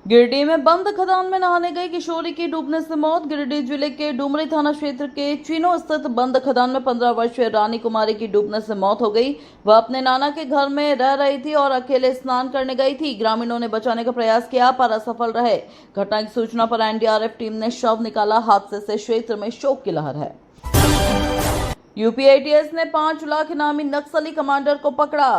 गिरिडीह में बंद खदान में नहाने गई किशोरी की डूबने से मौत। गिरिडीह जिले के डुमरी थाना क्षेत्र के चीनो स्थित बंद खदान में 15 वर्षीय रानी कुमारी की डूबने से मौत हो गई। वह अपने नाना के घर में रह रही थी और अकेले स्नान करने गई थी। ग्रामीणों ने बचाने का प्रयास किया पर असफल रहे। घटना की सूचना पर एनडीआरएफ टीम ने शव निकाला। हादसे से क्षेत्र में शोक की लहर है। यूपी एटीएस ने 5 लाख इनामी नक्सली कमांडर को पकड़ा।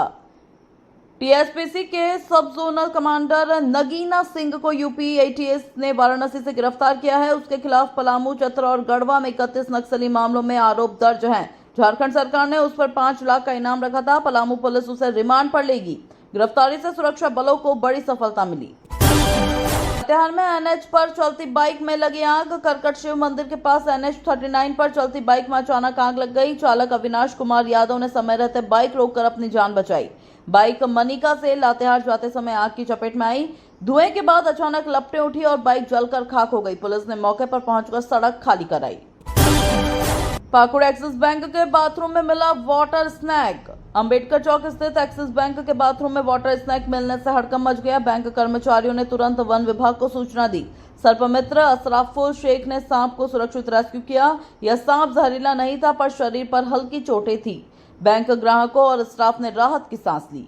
टीएसपीसी के सब जोनल कमांडर नगीना सिंह को यूपी एटीएस ने वाराणसी से गिरफ्तार किया है। उसके खिलाफ पलामू, चतरा और गढ़वा में 31 नक्सली मामलों में आरोप दर्ज हैं। झारखंड सरकार ने उस पर 5 लाख का इनाम रखा था। पलामू पुलिस उसे रिमांड पर लेगी। गिरफ्तारी से सुरक्षा बलों को बड़ी सफलता मिली। लातेहार में एनएच पर चलती बाइक में लगी आग। करकट शिव मंदिर के पास एनएच 39 पर चलती बाइक में अचानक आग लग गई। चालक अविनाश कुमार यादव ने समय रहते बाइक रोककर अपनी जान बचाई। बाइक मनिका से लातेहार जाते समय आग की चपेट में आई। धुएं के बाद अचानक लपटें उठी और बाइक जलकर खाक हो गई। पुलिस ने मौके पर पहुंचकर सड़क खाली कराई। पाकुड़ एक्सिस बैंक के बाथरूम में मिला वाटर स्नैक। अंबेडकर चौक स्थित एक्सिस बैंक के बाथरूम में वाटर स्नैक मिलने से हड़कंप मच गया। बैंक कर्मचारियों ने तुरंत वन विभाग को सूचना दी। सर्पमित्र असराफुल शेख ने सांप को सुरक्षित रेस्क्यू किया। यह सांप जहरीला नहीं था पर शरीर पर हल्की चोटें थी। बैंक ग्राहकों और स्टाफ ने राहत की सांस ली।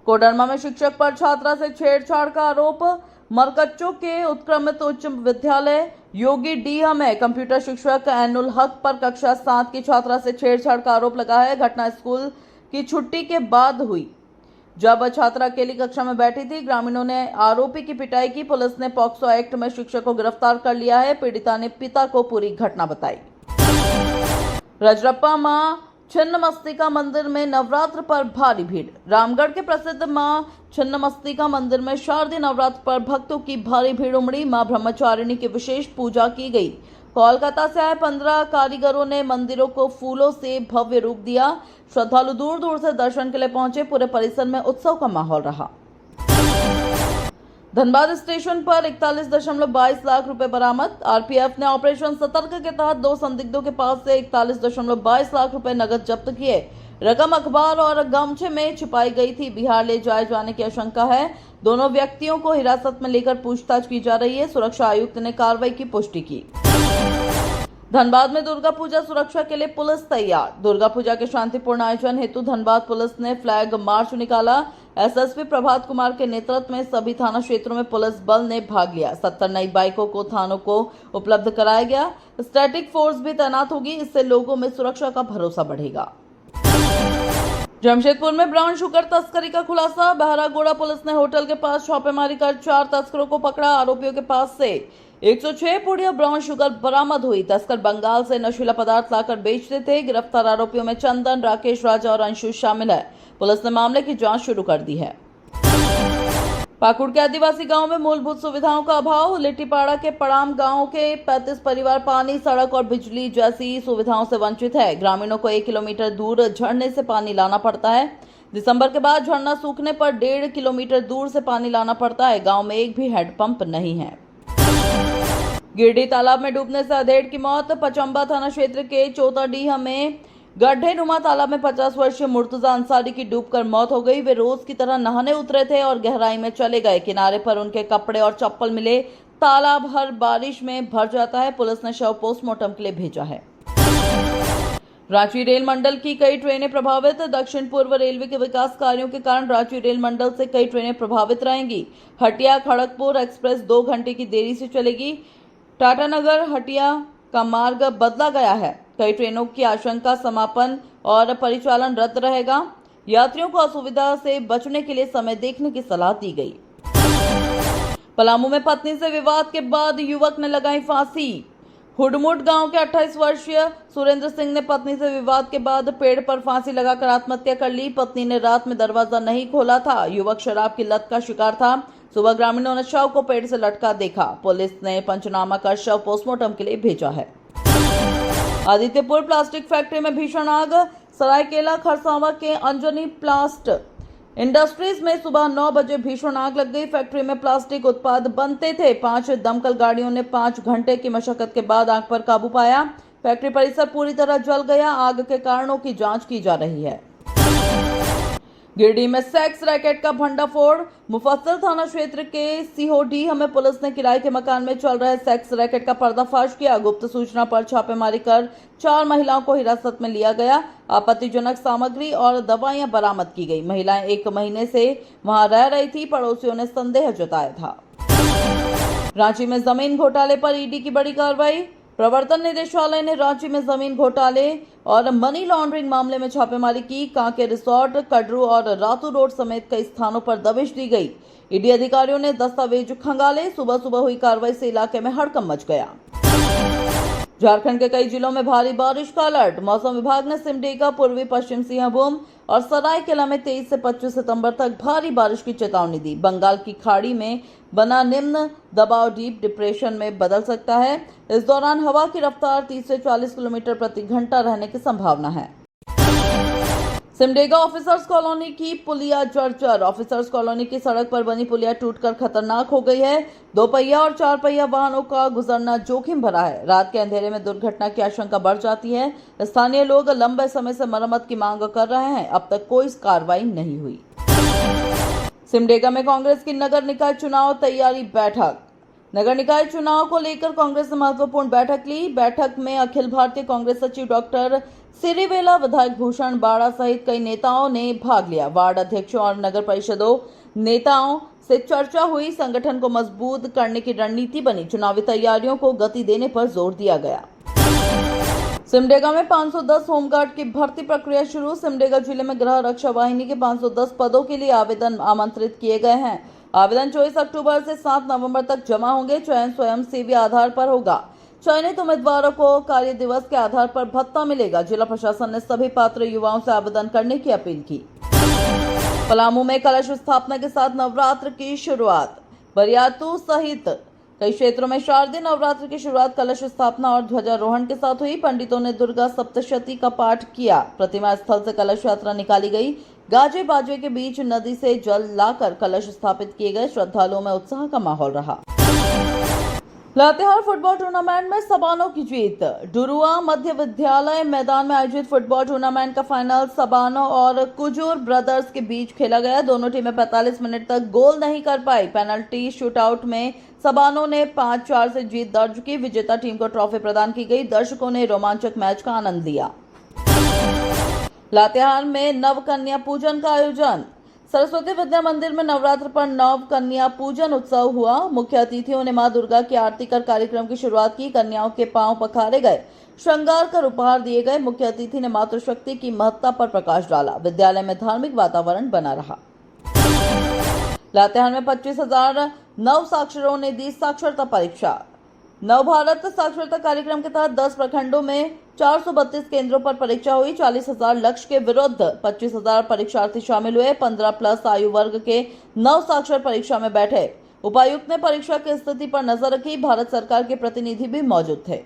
कोडरमा में शिक्षक पर छात्रा से छेड़छाड़ का आरोप। मरकच्चो के उत्क्रमित उच्च विद्यालय योगी डीह में कंप्यूटर शिक्षक एनुल हक पर कक्षा 7 की छात्रा से छेड़छाड़ का आरोप लगा है। घटना स्कूल की छुट्टी के बाद हुई, जब छात्रा अकेली कक्षा में बैठी थी। ग्रामीणों ने आरोपी की पिटाई की। पुलिस ने पॉक्सो एक्ट में शिक्षक को गिरफ्तार कर लिया है। पीड़िता ने पिता को पूरी घटना बताई। रजरप्पा मां छिन्नमस्तिका मंदिर में नवरात्र पर भारी भीड़। रामगढ़ के प्रसिद्ध मां छिन्नमस्तिका मंदिर में शारदीय नवरात्र पर भक्तों की भारी भीड़ उमड़ी। मां ब्रह्मचारिणी की विशेष पूजा की गई। कोलकाता से आए 15 कारीगरों ने मंदिरों को फूलों से भव्य रूप दिया। श्रद्धालु दूर दूर से दर्शन के लिए पहुंचे। पूरे परिसर में उत्सव का माहौल रहा। धनबाद स्टेशन पर 41.22 लाख रुपए बरामद। आरपीएफ ने ऑपरेशन सतर्क के तहत 2 संदिग्धों के पास से 41.22 लाख रुपए नगद जब्त किए। रकम अखबार और गमछे में छिपाई गई थी। बिहार ले जाए जाने की आशंका है। दोनों व्यक्तियों को हिरासत में लेकर पूछताछ की जा रही है। सुरक्षा आयुक्त ने कार्रवाई की पुष्टि की। धनबाद में दुर्गा पूजा सुरक्षा के लिए पुलिस तैयार। दुर्गा पूजा के शांतिपूर्ण आयोजन हेतु धनबाद पुलिस ने फ्लैग मार्च निकाला। एसएसपी प्रभात कुमार के नेतृत्व में सभी थाना क्षेत्रों में पुलिस बल ने भाग लिया। 70 नई बाइकों को थानों को उपलब्ध कराया गया। स्टैटिक फोर्स भी तैनात होगी। इससे लोगों में सुरक्षा का भरोसा बढ़ेगा। जमशेदपुर में ब्राउन शुगर तस्करी का खुलासा। बहरागोड़ा पुलिस ने होटल के पास छापेमारी कर 4 तस्करों को पकड़ा। आरोपियों के पास से 106 पुड़िया ब्राउन शुगर बरामद हुई। तस्कर बंगाल से नशीला पदार्थ लाकर बेचते थे। गिरफ्तार आरोपियों में चंदन, राकेश, राजा और अंशु शामिल है। पुलिस ने मामले की जांच शुरू कर दी है। पाकुड़ के आदिवासी गांव में मूलभूत सुविधाओं का अभाव। लिट्टीपाड़ा के पड़ाम गांव के 35 परिवार पानी, सड़क और बिजली जैसी सुविधाओं से वंचित है। ग्रामीणों को 1 किलोमीटर दूर झरने से पानी लाना पड़ता है। दिसंबर के बाद झरना सूखने पर 1.5 किलोमीटर दूर से पानी लाना पड़ता है। गांव में एक भी हैंडपंप नहीं है। गिरिडीह तालाब में डूबने से अधेड़ की मौत। पचंबा थाना क्षेत्र के चौताडीह में गड्ढे नुमा तालाब में 50 वर्षीय मुर्तजा अंसारी की डूबकर मौत हो गई। वे रोज की तरह नहाने उतरे थे और गहराई में चले गए। किनारे पर उनके कपड़े और चप्पल मिले। तालाब हर बारिश में भर जाता है। पुलिस ने शव पोस्टमार्टम के लिए भेजा है। रांची रेल मंडल की कई ट्रेनें प्रभावित। दक्षिण पूर्व रेलवे के विकास कार्यों के कारण रांची रेल मंडल से कई ट्रेनें प्रभावित रहेंगी। हटिया खड़गपुर एक्सप्रेस 2 घंटे की देरी से चलेगी। टाटानगर हटिया का मार्ग बदला गया है। कई ट्रेनों की आशंका समापन और परिचालन रद्द रहेगा। यात्रियों को असुविधा से बचने के लिए समय देखने की सलाह दी गई। पलामू में पत्नी से विवाद के बाद युवक ने लगाई फांसी। हुडमुड गांव के 28 वर्षीय सुरेंद्र सिंह ने पत्नी से विवाद के बाद पेड़ पर फांसी लगाकर आत्महत्या कर ली। पत्नी ने रात में दरवाजा नहीं खोला था। युवक शराब की लत का शिकार था। सुबह ग्रामीणों ने शव को पेड़ से लटका देखा। पुलिस ने पंचनामा कर शव पोस्टमार्टम के लिए भेजा है। आदित्यपुर प्लास्टिक फैक्ट्री में भीषण आग। सरायकेला खरसावा के अंजनी प्लास्ट इंडस्ट्रीज में सुबह 9 बजे भीषण आग लग गई। फैक्ट्री में प्लास्टिक उत्पाद बनते थे। 5 दमकल गाड़ियों ने 5 घंटे की मशक्कत के बाद आग पर काबू पाया। फैक्ट्री परिसर पूरी तरह जल गया। आग के कारणों की जांच की जा रही है। गिरिडीह में सेक्स रैकेट का भंडाफोड़। मुफस्सिल थाना क्षेत्र के सीहोडीह में पुलिस ने किराए के मकान में चल रहे सेक्स रैकेट का पर्दाफाश किया। गुप्त सूचना पर छापेमारी कर 4 महिलाओं को हिरासत में लिया गया। आपत्तिजनक सामग्री और दवाइयां बरामद की गई। महिलाएं 1 महीने से वहां रह रही थी। पड़ोसियों ने संदेह जताया था। रांची में जमीन घोटाले पर ईडी की बड़ी कार्रवाई। प्रवर्तन निदेशालय ने रांची में जमीन घोटाले और मनी लॉन्ड्रिंग मामले में छापेमारी की। कांके रिसोर्ट, कड़रू और रातू रोड समेत कई स्थानों पर दबिश दी गई। ईडी अधिकारियों ने दस्तावेज खंगाले। सुबह सुबह हुई कार्रवाई से इलाके में हड़कंप मच गया। झारखंड के कई जिलों में भारी बारिश का अलर्ट। मौसम विभाग ने सिमडेगा, पूर्वी पश्चिम सिंहभूम और सरायकेला में 23 से 25 सितंबर तक भारी बारिश की चेतावनी दी। बंगाल की खाड़ी में बना निम्न दबाव डीप डिप्रेशन में बदल सकता है। इस दौरान हवा की रफ्तार 30 से 40 किलोमीटर प्रति घंटा रहने की संभावना है। सिमडेगा ऑफिसर्स कॉलोनी की पुलिया जर्जर। ऑफिसर्स कॉलोनी की सड़क पर बनी पुलिया टूटकर खतरनाक हो गई है। 2 पहिया और 4 पहिया वाहनों का गुजरना जोखिम भरा है। रात के अंधेरे में दुर्घटना की आशंका बढ़ जाती है। स्थानीय लोग लंबे समय से मरम्मत की मांग कर रहे हैं। अब तक कोई कार्रवाई नहीं हुई। सिमडेगा में कांग्रेस की नगर निकाय चुनाव तैयारी बैठक। नगर निकाय चुनाव को लेकर कांग्रेस ने महत्वपूर्ण बैठक ली। बैठक में अखिल भारतीय कांग्रेस सचिव डॉक्टर सिरिवेला, विधायक भूषण बाड़ा सहित कई नेताओं ने भाग लिया। वार्ड अध्यक्षों और नगर परिषदों नेताओं से चर्चा हुई। संगठन को मजबूत करने की रणनीति बनी। चुनावी तैयारियों को गति देने पर जोर दिया गया। सिमडेगा में 510 होमगार्ड की भर्ती प्रक्रिया शुरू। सिमडेगा जिले में गृह रक्षा वाहिनी के 510 पदों के लिए आवेदन आमंत्रित किए गए हैं। आवेदन 24 अक्टूबर से 7 नवंबर तक जमा होंगे। चयन स्वयंसेवी आधार पर होगा। चयनित उम्मीदवारों को कार्य दिवस के आधार पर भत्ता मिलेगा। जिला प्रशासन ने सभी पात्र युवाओं से आवेदन करने की अपील की। पलामू में कलश स्थापना के साथ नवरात्र की शुरुआत। बरियातू सहित कई क्षेत्रों में शारदीय नवरात्र की शुरुआत कलश स्थापना और ध्वजारोहण के साथ हुई। पंडितों ने दुर्गा सप्तशती का पाठ किया। प्रतिमा स्थल से कलश यात्रा निकाली गई। गाजे बाजे के बीच नदी से जल लाकर कलश स्थापित किए गए। श्रद्धालुओं में उत्साह का माहौल रहा। लातेहार फुटबॉल टूर्नामेंट में सबानो की जीत। डुरुआ मध्य विद्यालय मैदान में आयोजित फुटबॉल टूर्नामेंट का फाइनल सबानो और कुजूर ब्रदर्स के बीच खेला गया। दोनों टीमें 45 मिनट तक गोल नहीं कर पाई। पेनल्टी शूटआउट में सबानो ने 5-4 से जीत दर्ज की। विजेता टीम को ट्रॉफी प्रदान की गई। दर्शकों ने रोमांचक मैच का आनंद लिया। लातेहार में नव कन्या पूजन का आयोजन। सरस्वती विद्या मंदिर में नवरात्र पर नव कन्या पूजन उत्सव हुआ। मुख्य अतिथियों ने मां दुर्गा की आरती कर कार्यक्रम की शुरुआत की। कन्याओं के पांव पखारे गए, श्रृंगार कर उपहार दिए गए। मुख्य अतिथि ने मातृशक्ति की महत्ता पर प्रकाश डाला। विद्यालय में धार्मिक वातावरण बना रहा। लातेहार में 25,000 नव साक्षरों ने दी साक्षरता परीक्षा। नव भारत साक्षरता कार्यक्रम के तहत 10 प्रखंडों में 432 केंद्रों पर परीक्षा हुई। 40,000 लक्ष्य के विरुद्ध 25,000 परीक्षार्थी शामिल हुए। 15+ आयु वर्ग के नव साक्षर परीक्षा में बैठे। उपायुक्त ने परीक्षा की स्थिति पर नजर रखी। भारत सरकार के प्रतिनिधि भी मौजूद थे।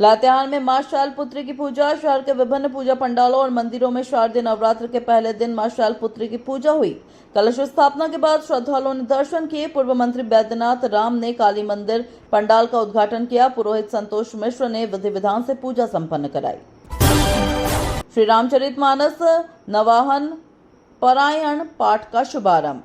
लातेहार में मां शैलपुत्री की पूजा। शहर के विभिन्न पूजा पंडालों और मंदिरों में शारदीय नवरात्र के पहले दिन मां शैलपुत्री की पूजा हुई। कलश स्थापना के बाद श्रद्धालुओं ने दर्शन किए। पूर्व मंत्री बैद्यनाथ राम ने काली मंदिर पंडाल का उद्घाटन किया। पुरोहित संतोष मिश्र ने विधि विधान से पूजा संपन्न कराई। श्री रामचरितमानस नवाहन पारायण पाठ का शुभारंभ।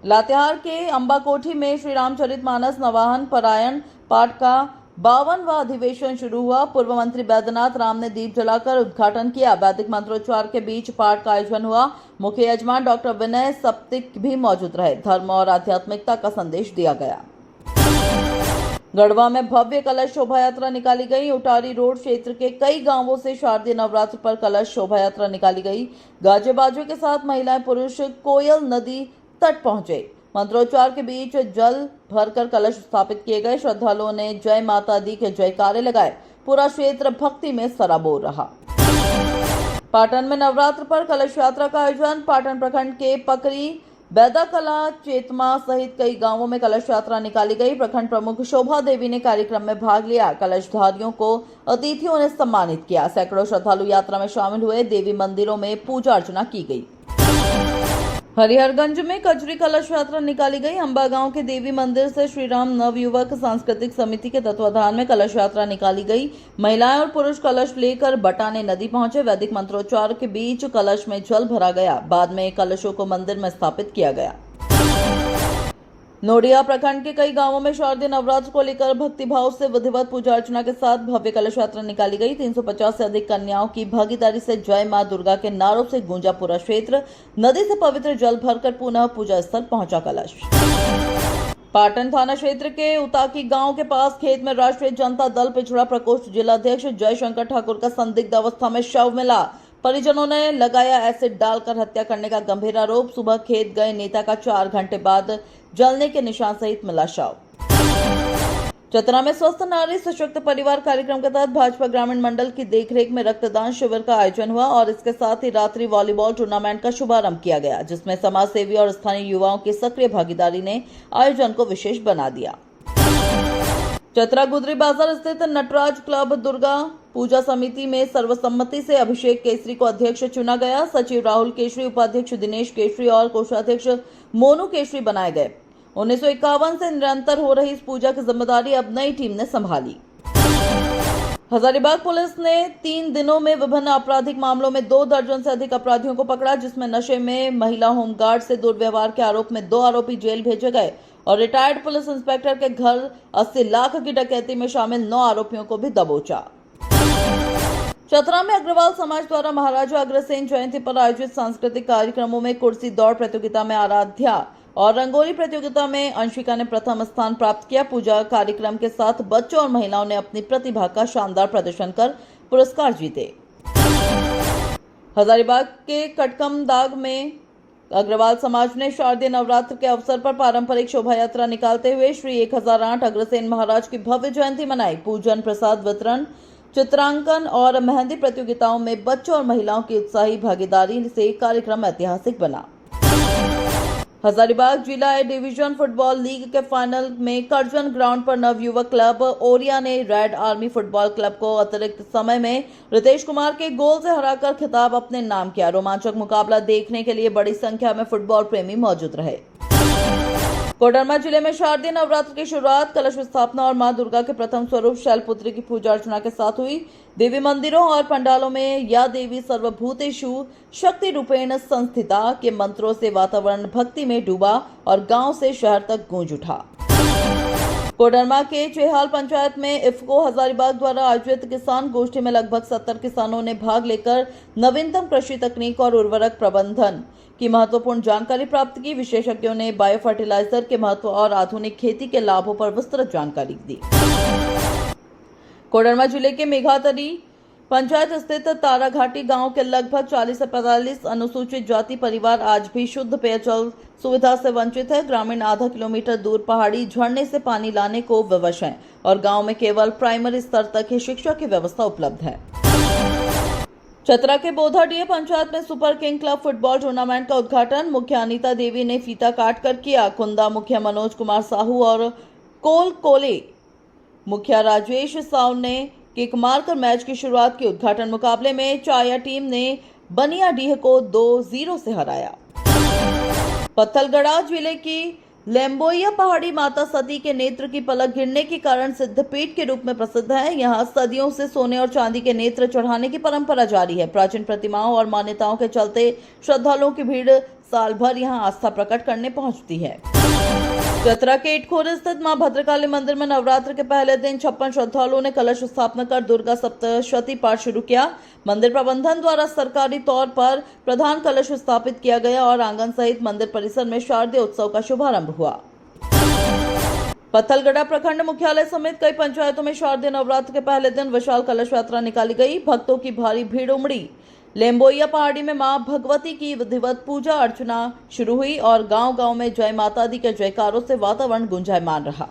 लातेहार के अंबाकोठी में श्री रामचरितमानस नवाहन पारायण पाठ का 52वां अधिवेशन शुरू हुआ। पूर्व मंत्री बैद्यनाथ राम ने दीप जलाकर उद्घाटन किया। वैदिक मंत्रोच्चार के बीच पाठ का आयोजन हुआ। मुख्य यजमान डॉक्टर विनय सप्तिक भी मौजूद रहे। धर्म और आध्यात्मिकता का संदेश दिया गया। गढ़वा में भव्य कलश शोभा यात्रा निकाली गई। उटारी रोड क्षेत्र के कई गांवों से शारदीय नवरात्र पर कलश शोभा यात्रा निकाली गई। गाजे बाजे के साथ महिलाएं पुरुष कोयल नदी तट पहुंचे। मंत्रोच्चार के बीच जल भरकर कलश स्थापित किए गए। श्रद्धालुओं ने जय माता दी के जयकारे लगाए। पूरा क्षेत्र भक्ति में सराबोर रहा। पाटन में नवरात्र पर कलश यात्रा का आयोजन। पाटन प्रखंड के पकरी, बैदाकला, चेतमा सहित कई गांवों में कलश यात्रा निकाली गई। प्रखंड प्रमुख शोभा देवी ने कार्यक्रम में भाग लिया। कलशधारियों को अतिथियों ने सम्मानित किया। सैकड़ों श्रद्धालु यात्रा में शामिल हुए। देवी मंदिरों में पूजा अर्चना की गई। हरिहरगंज में कजरी कलश यात्रा निकाली गई। अंबा गांव के देवी मंदिर से श्री राम नवयुवक सांस्कृतिक समिति के तत्वाधान में कलश यात्रा निकाली गई। महिलाएं और पुरुष कलश लेकर बटाने नदी पहुंचे। वैदिक मंत्रोच्चार के बीच कलश में जल भरा गया। बाद में कलशों को मंदिर में स्थापित किया गया। नोडिया प्रखंड के कई गांवों में शारदीय नवरात्र को लेकर भक्तिभाव से विधिवत पूजा अर्चना के साथ भव्य कलश यात्रा निकाली गई। 350 से अधिक कन्याओं की भागीदारी से जय मां दुर्गा के नारों से गूंजा पूरा क्षेत्र। नदी से पवित्र जल भरकर पुनः पूजा स्थल पहुंचा कलश। पाटन थाना क्षेत्र के उताकी गांव के पास खेत में राष्ट्रीय जनता दल पिछड़ा प्रकोष्ठ जिलाध्यक्ष जयशंकर ठाकुर का संदिग्ध अवस्था में शव मिला। परिजनों ने लगाया एसिड डालकर हत्या करने का गंभीर आरोप। सुबह खेत गए नेता का 4 घंटे बाद जलने के निशान सहित मिला शव। चतरा में स्वस्थ नारी सशक्त परिवार कार्यक्रम के तहत भाजपा ग्रामीण मंडल की देखरेख में रक्तदान शिविर का आयोजन हुआ और इसके साथ ही रात्रि वॉलीबॉल टूर्नामेंट का शुभारंभ किया गया, जिसमें समाज सेवी और स्थानीय युवाओं की सक्रिय भागीदारी ने आयोजन को विशेष बना दिया। चतरा गुदरी बाजार स्थित नटराज क्लब दुर्गा पूजा समिति में सर्वसम्मति से अभिषेक केसरी को अध्यक्ष चुना गया। सचिव राहुल केसरी, उपाध्यक्ष दिनेश केसरी और कोषाध्यक्ष मोनू केसरी बनाए गए। 1951 से निरंतर हो रही इस पूजा की जिम्मेदारी अब नई टीम ने संभाली। हजारीबाग पुलिस ने 3 दिनों में विभिन्न आपराधिक मामलों में 2 दर्जन से अधिक अपराधियों को पकड़ा, जिसमें नशे में महिला होमगार्ड से दुर्व्यवहार के आरोप में 2 आरोपी जेल भेजे गए और रिटायर्ड पुलिस इंस्पेक्टर के घर 80 लाख की डकैती में शामिल 9 आरोपियों को भी दबोचा। चतरा में अग्रवाल समाज द्वारा महाराजा अग्रसेन जयंती पर आयोजित सांस्कृतिक कार्यक्रमों में कुर्सी दौड़ प्रतियोगिता में आराध्या और रंगोली प्रतियोगिता में अंशिका ने प्रथम स्थान प्राप्त किया। पूजा कार्यक्रम के साथ बच्चों और महिलाओं ने अपनी प्रतिभा का शानदार प्रदर्शन कर पुरस्कार जीते। हजारीबाग के कटकमदाग में अग्रवाल समाज ने शारदीय नवरात्र के अवसर पर पारंपरिक शोभा यात्रा निकालते हुए श्री 1008 अग्रसेन महाराज की भव्य जयंती मनाई। पूजन, प्रसाद वितरण, चित्रांकन और मेहंदी प्रतियोगिताओं में बच्चों और महिलाओं की उत्साही भागीदारी से कार्यक्रम ऐतिहासिक बना। हजारीबाग जिला ए डिवीजन फुटबॉल लीग के फाइनल में करजन ग्राउंड पर नवयुवक क्लब ओरिया ने रेड आर्मी फुटबॉल क्लब को अतिरिक्त समय में रितेश कुमार के गोल से हराकर खिताब अपने नाम किया। रोमांचक मुकाबला देखने के लिए बड़ी संख्या में फुटबॉल प्रेमी मौजूद रहे। कोडरमा जिले में शारदीय नवरात्र की शुरुआत कलश स्थापना और मां दुर्गा के प्रथम स्वरूप शैलपुत्री की पूजा अर्चना के साथ हुई। देवी मंदिरों और पंडालों में या देवी सर्वभूतेषु शक्ति रूपेण संस्थिता के मंत्रों से वातावरण भक्ति में डूबा और गांव से शहर तक गूंज उठा। कोडरमा के चेहाल पंचायत में इफ्को हजारीबाग द्वारा आयोजित किसान गोष्ठी में लगभग 70 किसानों ने भाग लेकर नवीनतम कृषि तकनीक और उर्वरक प्रबंधन की महत्वपूर्ण जानकारी प्राप्त की। विशेषज्ञों ने बायो फर्टिलाइजर के महत्व और आधुनिक खेती के लाभों पर विस्तृत जानकारी दी। कोडरमा जिले के मेघातरी पंचायत स्थित ताराघाटी गांव के लगभग 40 से 45 अनुसूचित जाति परिवार आज भी शुद्ध पेयजल सुविधा से वंचित है। ग्रामीण आधा किलोमीटर दूर पहाड़ी झरने से पानी लाने को विवश हैं और गांव में केवल प्राइमरी स्तर तक ही शिक्षा की व्यवस्था उपलब्ध है। चतरा के बोधाडीह पंचायत में super king club football tournament का उद्घाटन मुख्य अनीता देवी ने फीता काटकर किया। कुंदा मुखिया मनोज कुमार साहू और कोले मुखिया राजेश साहू ने किक मारकर मैच की शुरुआत की। उद्घाटन मुकाबले में चाया टीम ने बनियाडीह को 2-0 से हराया। पत्थलगढ़ जिले की लेम्बोइया पहाड़ी माता सती के नेत्र की पलक गिरने के कारण सिद्धपीठ के रूप में प्रसिद्ध है। यहाँ सदियों से सोने और चांदी के नेत्र चढ़ाने की परंपरा जारी है। प्राचीन प्रतिमाओं और मान्यताओं के चलते श्रद्धालुओं की भीड़ साल भर यहाँ आस्था प्रकट करने पहुंचती है। चतरा के इटखोर स्थित मां भद्रकाली मंदिर में नवरात्र के पहले दिन 56 श्रद्धालुओं ने कलश स्थापना कर दुर्गा सप्तशती पाठ शुरू किया। मंदिर प्रबंधन द्वारा सरकारी तौर पर प्रधान कलश स्थापित किया गया और आंगन सहित मंदिर परिसर में शारदीय उत्सव का शुभारंभ हुआ। पत्थलगढ़ प्रखंड मुख्यालय समेत कई पंचायतों में शारदीय नवरात्र के पहले दिन विशाल कलश यात्रा निकाली गई। भक्तों की भारी भीड़ उमड़ी। लेम्बोइया पहाड़ी में मां भगवती की विधिवत पूजा अर्चना शुरू हुई और गांव-गांव में जय माता दी के जयकारों से वातावरण गुंजायमान रहा।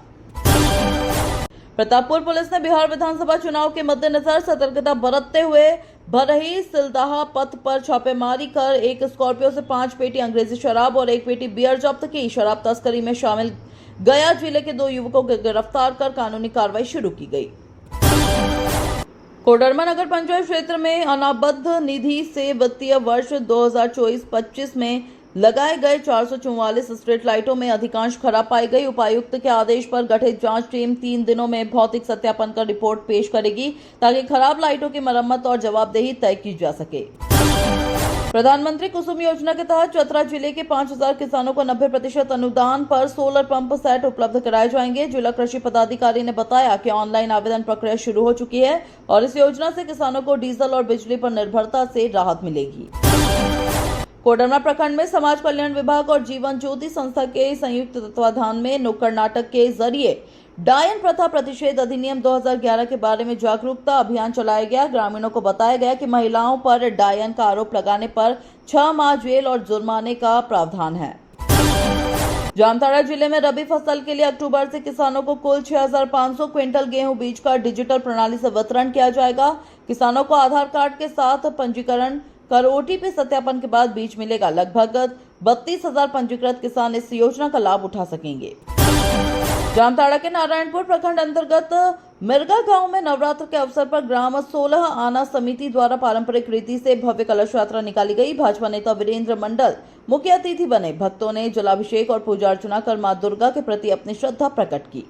प्रतापपुर पुलिस ने बिहार विधानसभा चुनाव के मद्देनजर सतर्कता बरतते हुए भरही सिलदाहा पथ पर छापेमारी कर एक स्कॉर्पियो से 5 पेटी अंग्रेजी शराब और 1 पेटी बियर जब्त की। शराब तस्करी में शामिल गया जिले के 2 युवकों को गिरफ्तार कर कानूनी कार्रवाई शुरू की गई। कोडरमा नगर पंचायत क्षेत्र में अनाबद्ध निधि से वित्तीय वर्ष 2024-25 में लगाए गए 444 स्ट्रीट लाइटों में अधिकांश खराब पाई गई। उपायुक्त के आदेश पर गठित जांच टीम 3 दिनों में भौतिक सत्यापन कर रिपोर्ट पेश करेगी ताकि खराब लाइटों की मरम्मत और जवाबदेही तय की जा सके। प्रधानमंत्री कुसुम योजना के तहत चतरा जिले के 5000 किसानों को 90% अनुदान पर सोलर पंप सेट उपलब्ध कराए जाएंगे। जिला कृषि पदाधिकारी ने बताया कि ऑनलाइन आवेदन प्रक्रिया शुरू हो चुकी है और इस योजना से किसानों को डीजल और बिजली पर निर्भरता से राहत मिलेगी। कोडरमा प्रखंड में समाज कल्याण विभाग और जीवन ज्योति संस्था के संयुक्त तत्वाधान में नुक्कड़ नाटक के जरिए डायन प्रथा प्रतिषेध अधिनियम 2011 के बारे में जागरूकता अभियान चलाया गया। ग्रामीणों को बताया गया कि महिलाओं पर डायन का आरोप लगाने पर 6 माह जेल और जुर्माने का प्रावधान है। जामताड़ा जिले में रबी फसल के लिए अक्टूबर से किसानों को कुल 6500 क्विंटल गेहूं बीज का डिजिटल प्रणाली से वितरण किया जाएगा। किसानों को आधार कार्ड के साथ पंजीकरण कर ओटीपी सत्यापन के बाद बीज मिलेगा। लगभग 32,000 पंजीकृत किसान इस योजना का लाभ उठा सकेंगे। जामताड़ा के नारायणपुर प्रखंड अंतर्गत मिर्गा गांव में नवरात्र के अवसर पर ग्राम 16 आना समिति द्वारा पारंपरिक रीति से भव्य कलश यात्रा निकाली गई। भाजपा नेता वीरेंद्र मंडल मुख्य अतिथि बने। भक्तों ने जलाभिषेक और पूजा अर्चना कर मां दुर्गा के प्रति अपनी श्रद्धा प्रकट की।